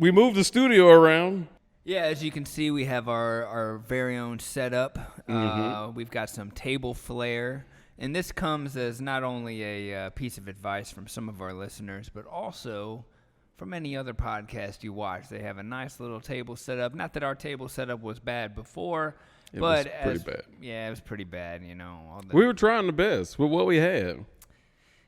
we moved the studio around. Yeah, as you can see, we have our very own setup. We've got some table flair. And this comes as not only a piece of advice from some of our listeners, but also from any other podcast you watch. They have a nice little table set up. Not that our table setup was bad before, but it was pretty bad. Yeah, it was pretty bad, you know. We were trying the best with what we had.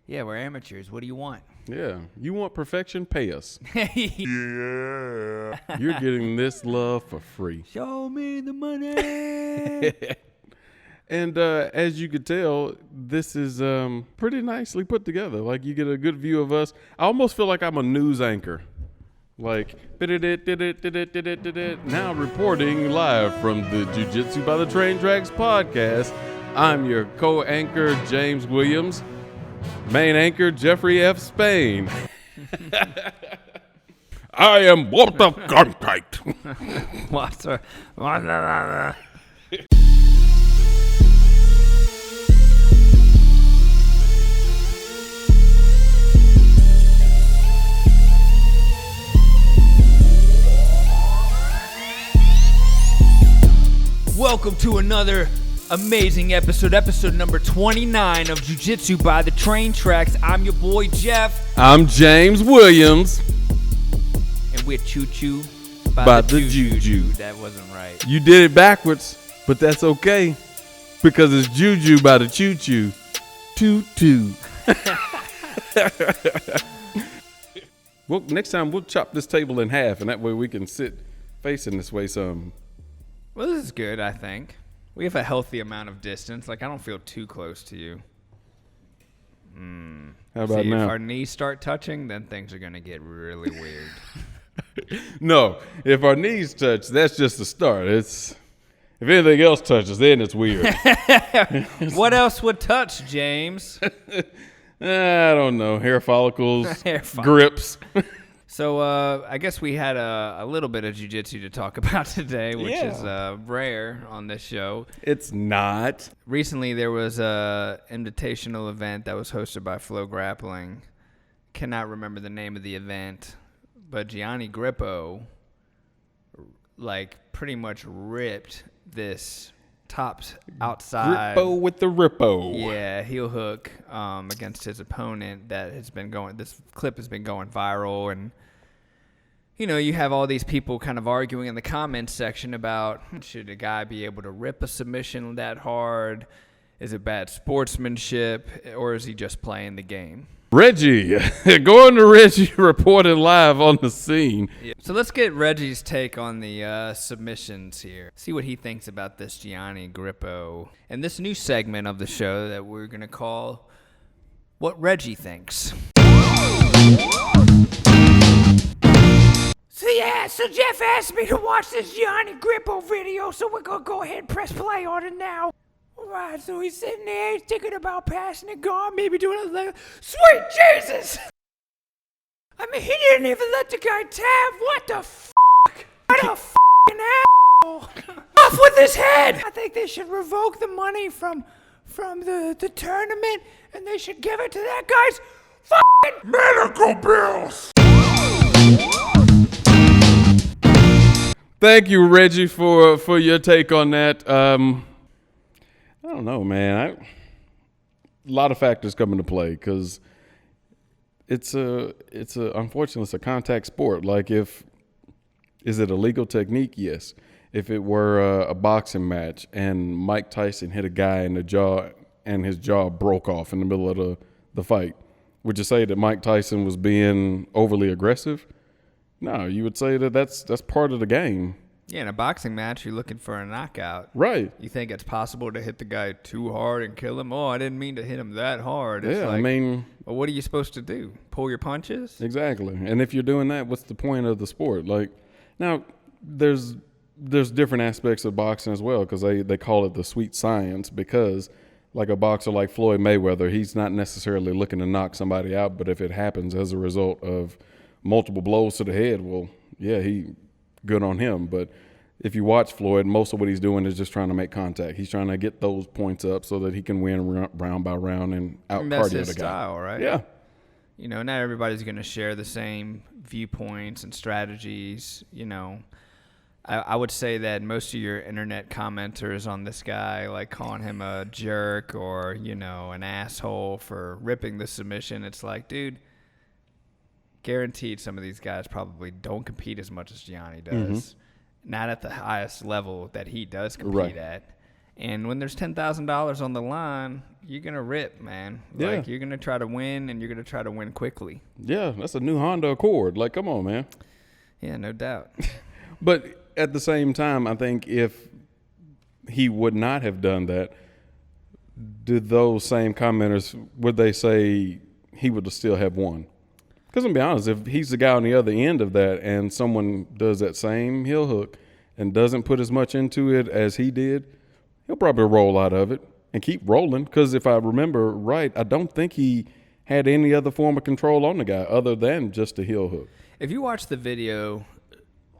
Yeah, we're amateurs. What do you want? Yeah. You want perfection? Pay us. Yeah. You're getting this love for free. Show me the money. And as you could tell, this is pretty nicely put together. Like, you get a good view of us. I almost feel like I'm a news anchor. Like, now reporting live from the Jiu-Jitsu by the Train Tracks podcast. I'm your co-anchor, James Williams. Main anchor, Jeffrey F. Spain. I am Walter Cronkite. Walter. Welcome to another amazing episode number 29 of Jiu-Jitsu by the Train Tracks. I'm your boy Jeff. I'm James Williams. And we're choo-choo by the Juju. That wasn't right. You did it backwards, but that's okay because it's Juju by the choo-choo. Toot-toot. Well, next time we'll chop this table in half, and that way we can sit facing this way some. Well, this is good, I think. We have a healthy amount of distance. Like, I don't feel too close to you. How about See, now? if our knees start touching, then things are going to get really weird. No, if our knees touch, that's just the start. If anything else touches, then it's weird. What else would touch, James? I don't know. Hair follicles, Hair follicles. grips. So I guess we had a little bit of jiu-jitsu to talk about today, which is rare on this show. It's not. Recently, there was a invitational event that was hosted by Flow Grappling. Cannot remember the name of the event, but Gianni Grippo, like, pretty much ripped this tops outside. Grippo with the Rippo. Yeah, heel hook against his opponent that has been going. This clip has been going viral, and you know, you have all these people kind of arguing in the comments section about should a guy be able to rip a submission that hard? Is it bad sportsmanship, or is he just playing the game? Reggie, going to Reggie reporting live on the scene. Yeah. So let's get Reggie's take on the submissions here. See what he thinks about this Gianni Grippo and this new segment of the show that we're going to call What Reggie Thinks. So Jeff asked me to watch this Gianni Grippo video, so we're going to go ahead and press play on it now. Alright, so he's sitting there, he's thinking about passing the guard, maybe doing a leg. Sweet Jesus! I mean, he didn't even let the guy tab. What the f***? What a f***ing asshole! Off with his head! I think they should revoke the money from the tournament, and they should give it to that guy's f***ing medical bills! Thank you, Reggie, for your take on that. I don't know, man. A lot of factors come into play because unfortunately, it's a contact sport. Like, is it a legal technique? Yes. If it were a boxing match and Mike Tyson hit a guy in the jaw and his jaw broke off in the middle of the fight, would you say that Mike Tyson was being overly aggressive? No, you would say that's part of the game. Yeah, in a boxing match, you're looking for a knockout. Right. You think it's possible to hit the guy too hard and kill him? Oh, I didn't mean to hit him that hard. It's I mean... Well, what are you supposed to do? Pull your punches? Exactly. And if you're doing that, what's the point of the sport? Like, now, there's different aspects of boxing as well because they call it the sweet science because, like a boxer like Floyd Mayweather, he's not necessarily looking to knock somebody out, but if it happens as a result of multiple blows to the head, well, yeah, he good on him. But if you watch Floyd, most of what he's doing is just trying to make contact. He's trying to get those points up so that he can win round by round and out-cardio the guy. That's his style, right? Yeah. You know, not everybody's going to share the same viewpoints and strategies. You know, I would say that most of your internet commenters on this guy, like calling him a jerk or, you know, an asshole for ripping the submission, it's like, dude, guaranteed some of these guys probably don't compete as much as Gianni does. Not at the highest level that he does compete at. And when there's $10,000 on the line, you're going to rip, man. Yeah. Like, you're going to try to win, and you're going to try to win quickly. Yeah, that's a new Honda Accord. Like, come on, man. Yeah, no doubt. But at the same time, I think if he would not have done that, did those same commenters, would they say he would still have won? Because I'm be honest, if he's the guy on the other end of that and someone does that same heel hook and doesn't put as much into it as he did, he'll probably roll out of it and keep rolling. Because if I remember right, I don't think he had any other form of control on the guy other than just a heel hook. If you watch the video,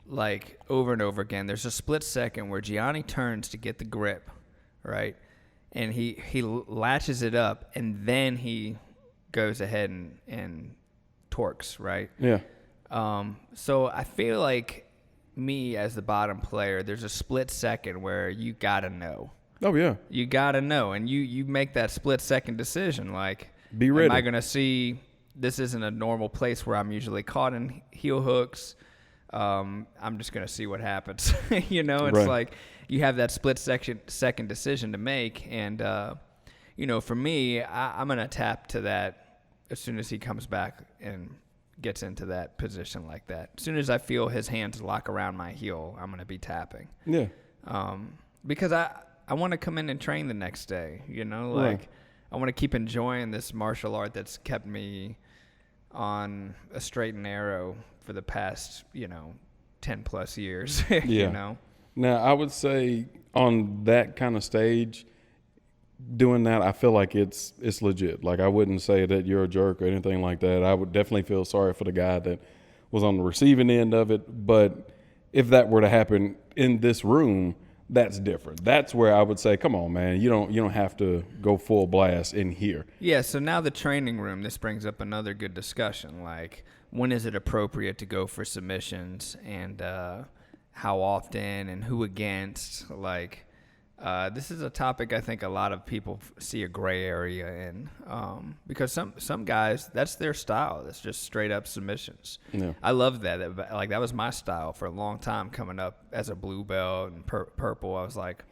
like, over and over again, there's a split second where Gianni turns to get the grip, right? And he latches it up, and then he goes ahead and torques, right? Yeah. So I feel like me as the bottom player, there's a split second where you got to know. Oh, yeah. You got to know, and you make that split second decision, like, be ready. Am I going to see this isn't a normal place where I'm usually caught in heel hooks? I'm just going to see what happens. You know, it's like you have that split second decision to make. And, you know, for me, I'm going to tap to that as soon as he comes back and gets into that position like that. As soon as I feel his hands lock around my heel, I'm going to be tapping. Yeah. Because I want to come in and train the next day, you know, like I want to keep enjoying this martial art that's kept me on a straight and narrow for the past, 10 plus years, you know? Now, I would say on that kind of stage, doing that, I feel like it's legit. Like, I wouldn't say that you're a jerk or anything like that. I would definitely feel sorry for the guy that was on the receiving end of it. But if that were to happen in this room, that's different. That's where I would say, come on, man, you don't have to go full blast in here. Yeah, so now the training room, this brings up another good discussion. Like, when is it appropriate to go for submissions, and how often and who against? Like, this is a topic I think a lot of people see a gray area in, because some guys, that's their style. That's just straight up submissions. Yeah. I love that. Like, that was my style for a long time coming up as a blue belt and purple. I was like,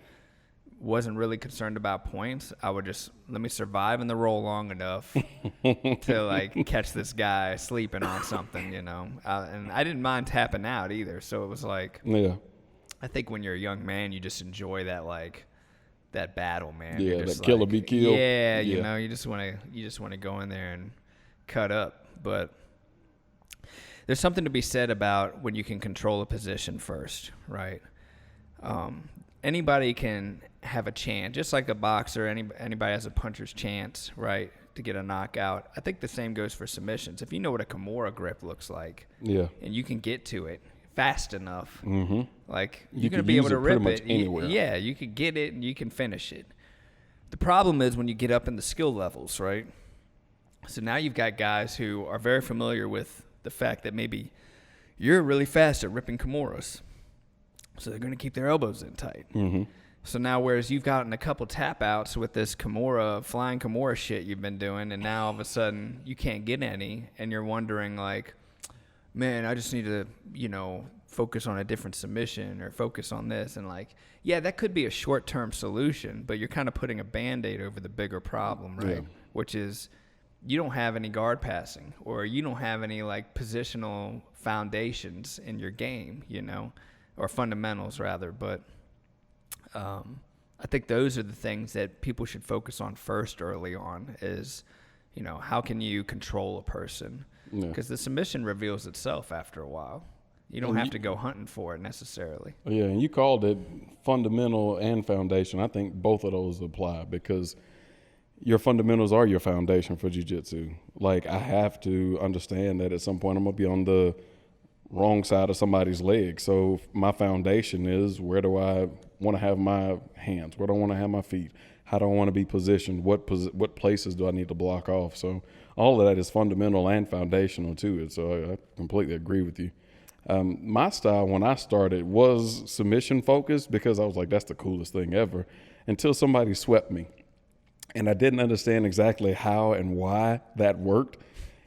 wasn't really concerned about points. I would just let me survive in the roll long enough to like catch this guy sleeping on something, and I didn't mind tapping out either. So it was like, yeah. I think when you're a young man, you just enjoy that, like, that battle, man. Yeah, that kill or be killed. Yeah, you just want to go in there and cut up. But there's something to be said about when you can control a position first, right? Anybody can have a chance, just like a boxer. Anybody has a puncher's chance, right, to get a knockout. I think the same goes for submissions. If you know what a Kimura grip looks like, and you can get to it fast enough, like, you're going to be able to rip it anywhere. Yeah, you can get it and you can finish it. The problem is when you get up in the skill levels, right? So now you've got guys who are very familiar with the fact that maybe you're really fast at ripping Kimuras, so they're going to keep their elbows in tight. So now, whereas you've gotten a couple tap outs with this flying Kimura shit you've been doing, and now all of a sudden you can't get any, and you're wondering, like, man, I just need to, focus on a different submission or focus on this. And, like, yeah, that could be a short-term solution, but you're kind of putting a Band-Aid over the bigger problem, right? Yeah. Which is you don't have any guard passing, or you don't have any, like, positional foundations in your game, or fundamentals, rather. But I think those are the things that people should focus on first early on is, how can you control a person? Because the submission reveals itself after a while. You don't have to go hunting for it necessarily. Yeah, and you called it fundamental and foundation. I think both of those apply because your fundamentals are your foundation for jiu-jitsu. Like, I have to understand that at some point I'm going to be on the wrong side of somebody's leg. So my foundation is, where do I want to have my hands? Where do I want to have my feet? How do I want to be positioned? What places do I need to block off? So all of that is fundamental and foundational to it. So I completely agree with you. My style when I started was submission focused because I was like, that's the coolest thing ever, until somebody swept me. And I didn't understand exactly how and why that worked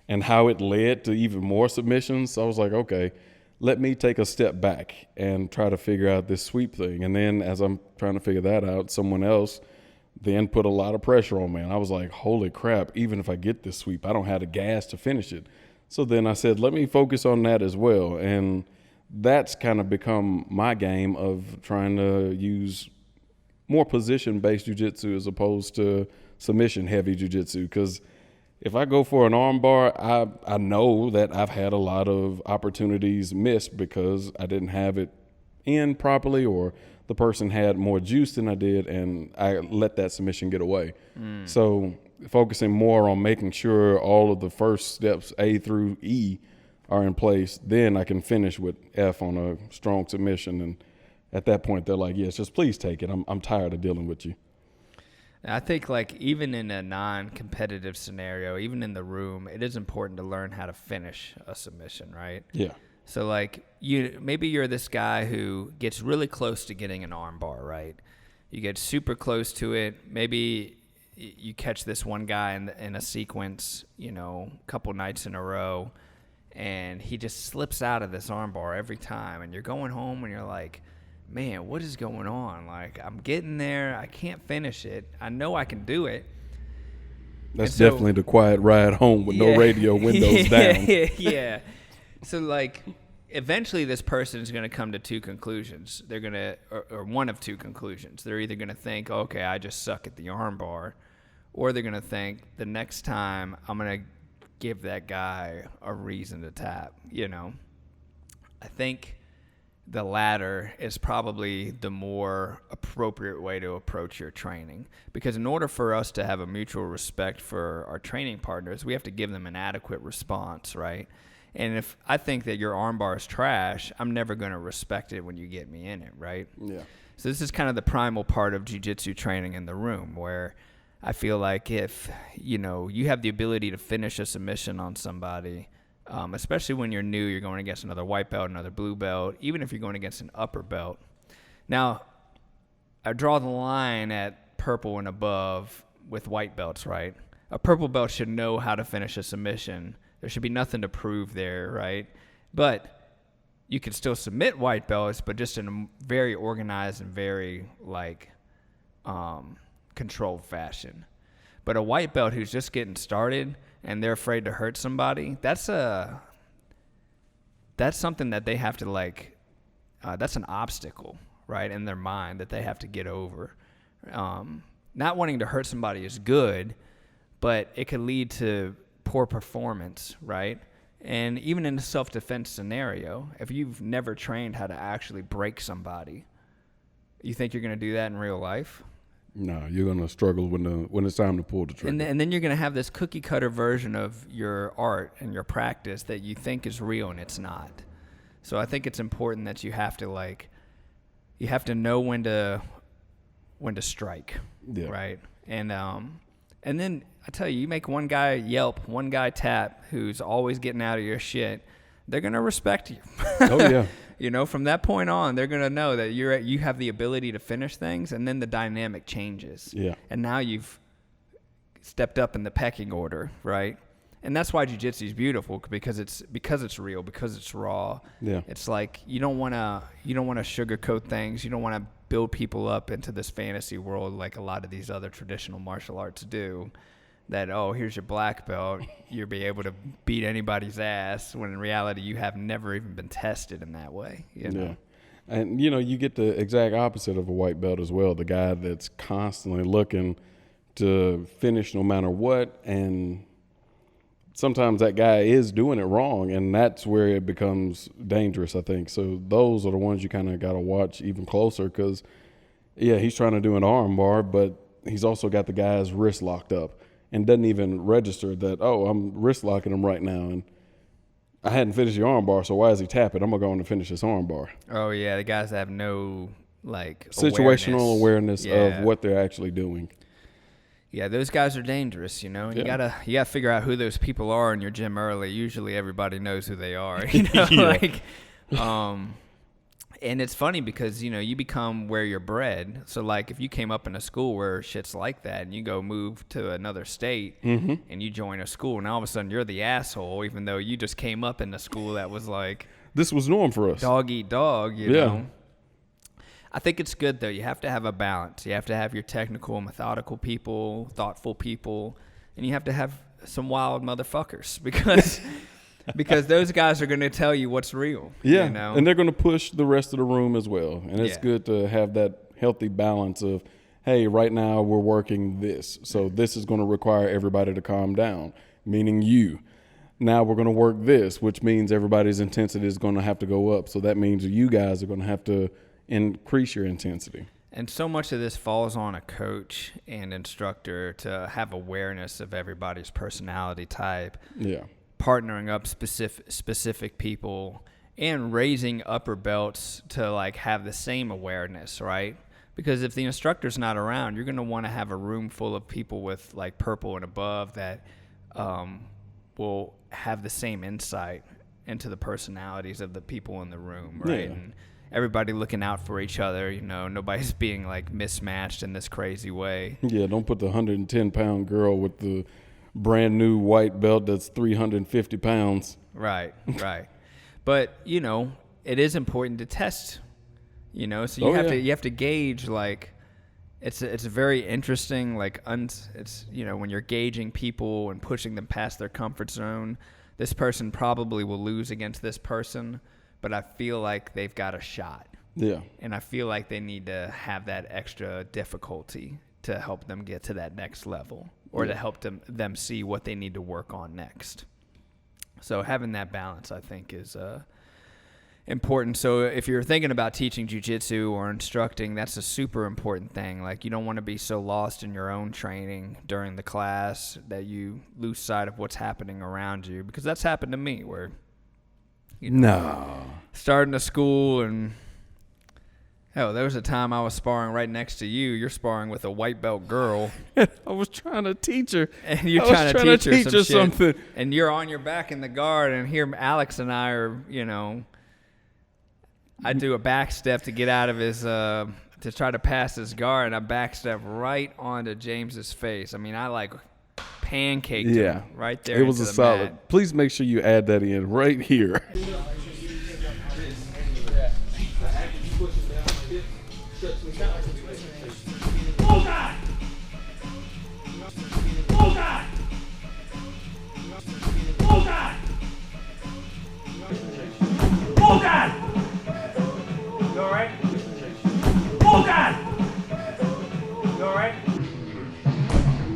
and how it led to even more submissions. So I was like, okay, let me take a step back and try to figure out this sweep thing. And then as I'm trying to figure that out, someone else then put a lot of pressure on me. And I was like, holy crap, even if I get this sweep, I don't have the gas to finish it. So then I said, let me focus on that as well. And that's kind of become my game of trying to use more position-based jiu-jitsu as opposed to submission-heavy jiu-jitsu. Because if I go for an arm bar, I know that I've had a lot of opportunities missed because I didn't have it in properly, or the person had more juice than I did, and I let that submission get away. So focusing more on making sure all of the first steps, A through E, are in place, then I can finish with F on a strong submission. And at that point, they're like, yes, just please take it. I'm tired of dealing with you. I think, like, even in a non-competitive scenario, even in the room, it is important to learn how to finish a submission, right? Yeah. So, like, maybe you're this guy who gets really close to getting an arm bar, right? You get super close to it. Maybe you catch this one guy in a sequence, a couple nights in a row, and he just slips out of this arm bar every time. And you're going home and you're like, man, what is going on? Like, I'm getting there. I can't finish it. I know I can do it. That's definitely the quiet ride home with no radio, windows down. Yeah. So, like, eventually this person is going to come to two conclusions. They're going to, or one of two conclusions. They're either going to think, okay, I just suck at the arm bar, or they're going to think the next time I'm going to give that guy a reason to tap, I think the latter is probably the more appropriate way to approach your training, because in order for us to have a mutual respect for our training partners, we have to give them an adequate response, right? And if I think that your arm bar is trash, I'm never going to respect it when you get me in it, right? Yeah. So this is kind of the primal part of jiu-jitsu training in the room, where I feel like if, you have the ability to finish a submission on somebody, especially when you're new, you're going against another white belt, another blue belt, even if you're going against an upper belt. Now, I draw the line at purple and above with white belts, right? A purple belt should know how to finish a submission. There should be nothing to prove there, right? But you can still submit white belts, but just in a very organized and very, controlled fashion. But a white belt who's just getting started and they're afraid to hurt somebody, that's something that they have to, that's an obstacle, right, in their mind that they have to get over. Not wanting to hurt somebody is good, but it could lead to poor performance, right? And even in a self-defense scenario, if you've never trained how to actually break somebody, you think you're going to do that in real life? No, you're going to struggle when it's time to pull the trigger. And then you're going to have this cookie-cutter version of your art and your practice that you think is real and it's not. So I think it's important that you have to know when to strike, yeah. Right? And then I tell you make one guy yelp, one guy tap, who's always getting out of your shit, they're going to respect you. Oh, yeah. From that point on, they're going to know that you have the ability to finish things, and then the dynamic changes. Yeah. And now you've stepped up in the pecking order, right? And that's why jiu-jitsu is beautiful, because it's real, because it's raw. Yeah. It's like you don't want to sugarcoat things. You don't want to build people up into this fantasy world like a lot of these other traditional martial arts do. That, here's your black belt, you'll be able to beat anybody's ass, when in reality you have never even been tested in that way. Yeah. And, you get the exact opposite of a white belt as well, the guy that's constantly looking to finish no matter what, and sometimes that guy is doing it wrong, and that's where it becomes dangerous, I think. So those are the ones you kind of got to watch even closer, because, yeah, he's trying to do an arm bar, but he's also got the guy's wrist locked up. And doesn't even register that, I'm wrist locking him right now, and I hadn't finished the arm bar, so why is he tapping? I'm going to go on and finish this arm bar. Oh, yeah, the guys have no, situational awareness of what they're actually doing. Yeah, those guys are dangerous, you know. And you Yeah. gotta figure out who those people are in your gym early. Usually, everybody knows who they are. You know, and it's funny because you become where you're bred. So like, if you came up in a school where shit's like that, and you go move to another state and you join a school, and all of a sudden you're the asshole, even though you just came up in a school that was like This was norm for us. dog eat dog. You know. I think it's good, though. You have to have a balance. You have to have your technical, methodical people, thoughtful people, and you have to have some wild motherfuckers because those guys are going to tell you what's real. Yeah, you know? and they're going to push the rest of the room as well. And it's good to have that healthy balance of, hey, right now we're working this. So this is going to require everybody to calm down, meaning you. Now we're going to work this, which means everybody's intensity is going to have to go up. So that means you guys are going to have to increase your intensity. And so much of this falls on a coach and instructor to have awareness of everybody's personality type. Yeah. Partnering up specific people and raising upper belts to like have the same awareness, right? Because if the instructor's not around, you're going to want to have a room full of people with like purple and above that will have the same insight into the personalities of the people in the room, right? Yeah. And everybody looking out for each other, nobody's being like mismatched in this crazy way. Yeah, don't put the 110-pound girl with the brand new white belt that's 350 pounds. Right. But, it is important to test, so you have to gauge, like, it's a very interesting, like, it's, when you're gauging people and pushing them past their comfort zone, this person probably will lose against this person, but I feel like they've got a shot. Yeah. And I feel like they need to have that extra difficulty to help them get to that next level or to help them see what they need to work on next. So having that balance, I think, is important. So if you're thinking about teaching jiu-jitsu or instructing, that's a super important thing. Like, you don't want to be so lost in your own training during the class that you lose sight of what's happening around you, because that's happened to me where starting a school and hell, there was a time I was sparring right next to you. You're sparring with a white belt girl. I was trying to teach her. And you're trying to teach her something. And you're on your back in the guard, and here Alex and I are, I do a back step to get out of his, to try to pass his guard, and I back step right onto James's face. I mean, I like pancaked him right there. It was a solid. Mat. Please make sure you add that in right here. Oh God! Oh God! Oh God! Oh God! You all right? Oh God! You all right?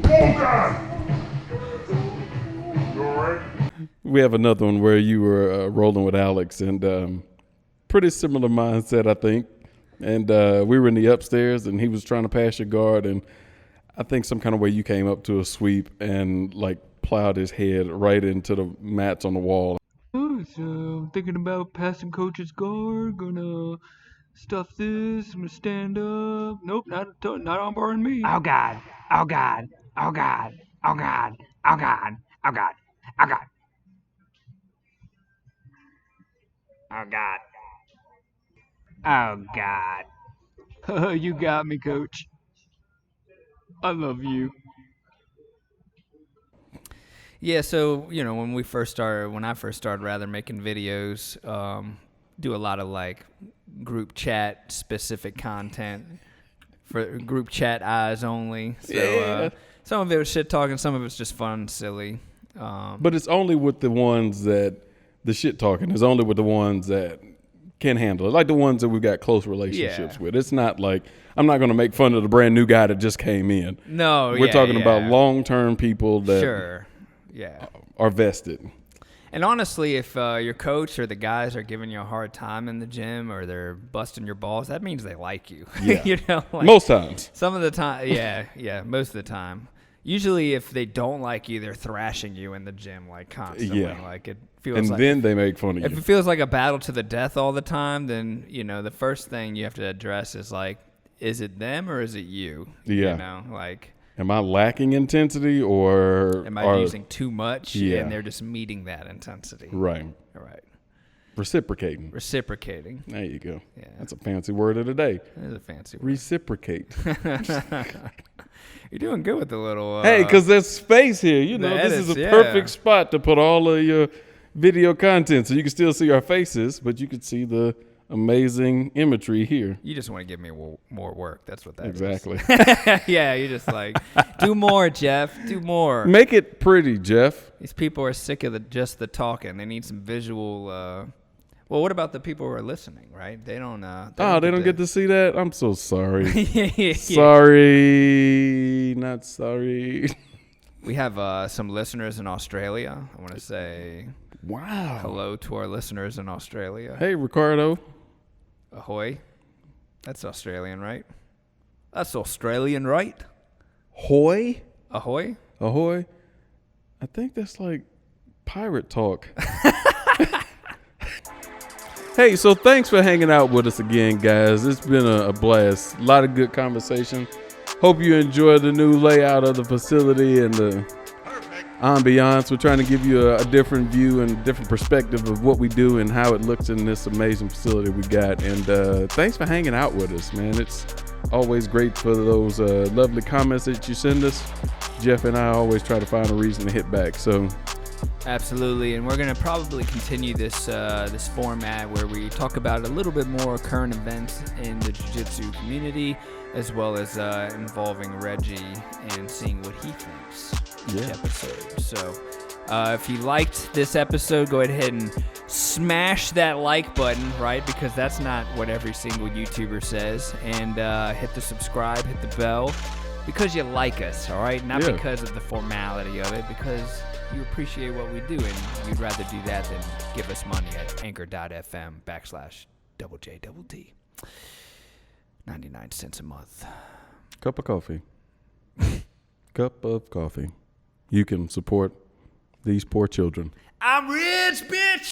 Oh God! You all right? We have another one where you were rolling with Alex, and pretty similar mindset, I think. And we were in the upstairs, and he was trying to pass your guard, and I think some kind of way you came up to a sweep and like plowed his head right into the mats on the wall. Oh, so I'm thinking about passing coach's guard, gonna stuff this, I'm gonna stand up. Nope, not armbarring me. Oh God! Oh God! Oh God! Oh God! Oh God! Oh God! Oh God! Oh God! Oh God! You got me, coach. I love you. Yeah, so when I first started rather making videos, do a lot of like group chat specific content for group chat eyes only. So some of it was shit talking, some of it's just fun and silly. But it's only with the ones that the shit talking is only with the ones that can handle it, like the ones that we've got close relationships with. It's not like I'm not going to make fun of the brand new guy that just came in. No, we're talking about long-term people that are vested. And honestly, if your coach or the guys are giving you a hard time in the gym or they're busting your balls, that means they like you. Yeah. Like, most times. Some of the time, most of the time. Usually, if they don't like you, they're thrashing you in the gym like constantly. Yeah. Like it feels. And like, then they make fun of you. If it feels like a battle to the death all the time, then the first thing you have to address is like, is it them or is it you? Yeah. Like, Am I lacking intensity or am I using too much? Yeah. And they're just meeting that intensity. Right. All right. Reciprocating. Reciprocating. There you go. Yeah. That's a fancy word of the day. That is a fancy word. Reciprocate. You're doing good with the little. Hey, because there's space here. You know, this is a perfect spot to put all of your video content. So you can still see our faces, but you can see the amazing imagery here. You just want to give me more work. That's what that Exactly. is. Yeah, you're just like, do more, Jeff. Do more. Make it pretty, Jeff. These people are sick of just the talking. They need some visual. Well, what about the people who are listening, right? They don't. They don't get to see that? I'm so sorry. Yeah. Sorry. Not sorry. We have some listeners in Australia. I want to say Wow. hello to our listeners in Australia. Hey, Ricardo. Ahoy. That's Australian, right? That's Australian, right? Hoy? Ahoy? Ahoy? I think that's like pirate talk. Hey, so thanks for hanging out with us again, guys. It's been a blast. A lot of good conversation. Hope you enjoy the new layout of the facility and the ambiance. We're trying to give you a different view and different perspective of what we do and how it looks in this amazing facility we got. And thanks for hanging out with us, man. It's always great for those lovely comments that you send us. Jeff and I always try to find a reason to hit back. So absolutely, and we're going to probably continue this this format where we talk about a little bit more current events in the jiu-jitsu community, as well as involving Reggie and seeing what he thinks each episode. So if you liked this episode, go ahead and smash that like button, right? Because that's not what every single YouTuber says. And hit the subscribe, hit the bell, because you like us, all right? Not because of the formality of it, because you appreciate what we do, and you'd rather do that than give us money at anchor.fm/JJT. 99 cents a month. cup of coffee. Cup of coffee. You can support these poor children. I'm rich, bitch!